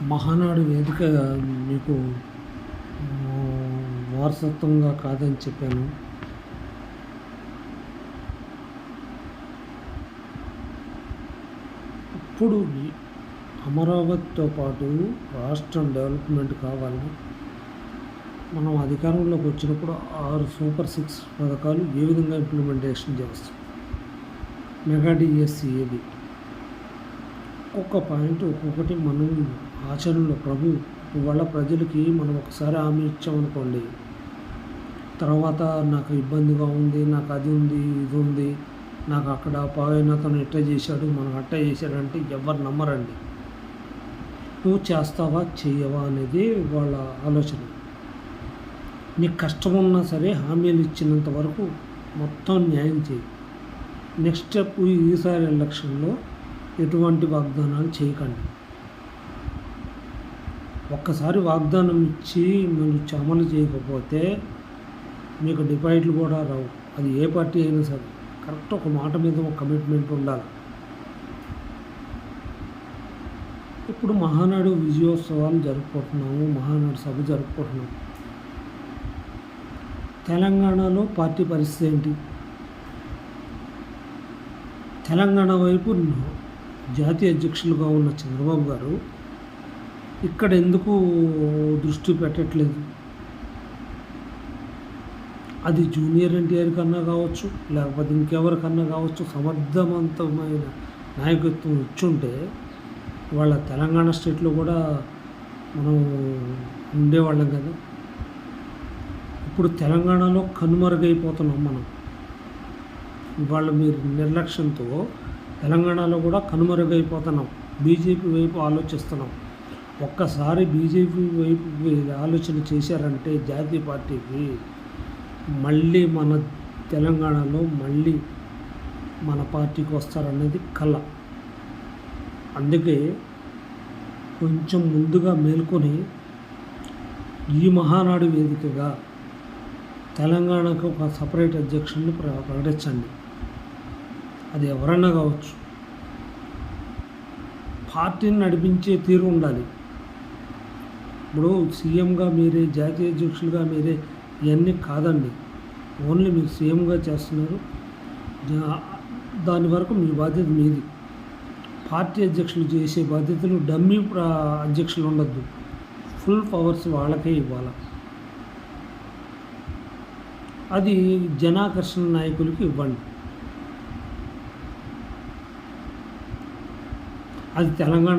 మహానాడు వేదిక మీకు వారసత్వంగా కాదని చెప్పాను. ఇప్పుడు అమరావతితో పాటు రాష్ట్రం డెవలప్మెంట్ కావాలి. మనం అధికారంలోకి వచ్చినప్పుడు 6 సూపర్ 6 పథకాలు ఏ విధంగా ఇంప్లిమెంటేషన్ చేస్తాం, మెగా డిఎస్సి ఏది, ఒక్కొక్క పాయింట్ ఒక్కొక్కటి మనం ఆచరణలో ఇవాళ ప్రజలకి మనం ఒకసారి హామీ ఇచ్చామనుకోండి, తర్వాత నాకు ఇబ్బందిగా ఉంది, నాకు అది ఉంది, ఇది ఉంది, నాకు అక్కడ పాయనతను ఇట్ట చేశాడు, మనం అట్ట చేశాడంటే ఎవరు నమ్మరండి. నువ్వు చేస్తావా చెయ్యవా అనేది వాళ్ళ ఆలోచన. నీకు కష్టం ఉన్నా సరే హామీలు ఇచ్చినంత వరకు మొత్తం న్యాయం చేయి. నెక్స్ట్ స్టెప్ ఈసారి ఎలక్షన్లో ఎటువంటి వాగ్దానాలు చేయకండి. ఒక్కసారి వాగ్దానం ఇచ్చి మీరు అమలు చేయకపోతే మీకు డిపాజిట్లు కూడా రావు. అది ఏ పార్టీ అయినా సరే కరెక్ట్ ఒక మాట మీద ఒక కమిట్మెంట్ ఉండాలి. ఇప్పుడు మహానాడు విజయోత్సవాలు జరుపుకుంటున్నాము, మహానాడు సభ జరుపుకుంటున్నాము. తెలంగాణలో పార్టీ పరిస్థితి ఏంటి? తెలంగాణ వైపు జాతీయ అధ్యక్షులుగా ఉన్న చంద్రబాబు గారు ఇక్కడ ఎందుకు దృష్టి పెట్టట్లేదు? అది జూనియర్ ఎన్టీఆర్ కన్నా కావచ్చు, లేకపోతే ఇంకెవరికన్నా కావచ్చు, సమర్థవంతమైన నాయకత్వం ఇచ్చుంటే వాళ్ళ తెలంగాణ స్టేట్లో కూడా మనం ఉండేవాళ్ళం కదా. ఇప్పుడు తెలంగాణలో కనుమరుగైపోతున్నాం మనం. ఇవాళ మీరు నిర్లక్ష్యంతో తెలంగాణలో కూడా కనుమరుగైపోతున్నాం. బీజేపీ వైపు ఆలోచిస్తున్నాం. ఒక్కసారి బీజేపీ వైపు ఆలోచన చేశారంటే జాతీయ పార్టీకి మళ్ళీ మన తెలంగాణలో మళ్ళీ మన పార్టీకి వస్తారనేది కళ. అందుకే కొంచెం ముందుగా మేల్కొని ఈ మహానాడు వేదికగా తెలంగాణకు ఒక సపరేట్ అధ్యక్షుడిని ప్రకటించండి. అది ఎవరన్నా కావచ్చు. పార్టీని నడిపించే తీరు ఉండాలి. ఇప్పుడు సీఎంగా మీరే, జాతీయ అధ్యక్షులుగా మీరే, ఇవన్నీ కాదండి. ఓన్లీ మీరు సీఎంగా చేస్తున్నారు, దాని వరకు మీ బాధ్యత మీది. పార్టీ అధ్యక్షులు చేసే బాధ్యతలు డమ్మీ అధ్యక్షులు ఉండద్దు. ఫుల్ పవర్స్ వాళ్ళకే ఇవ్వాలి. అది జనాకర్షణ నాయకులకి ఇవ్వండి. అది తెలంగాణ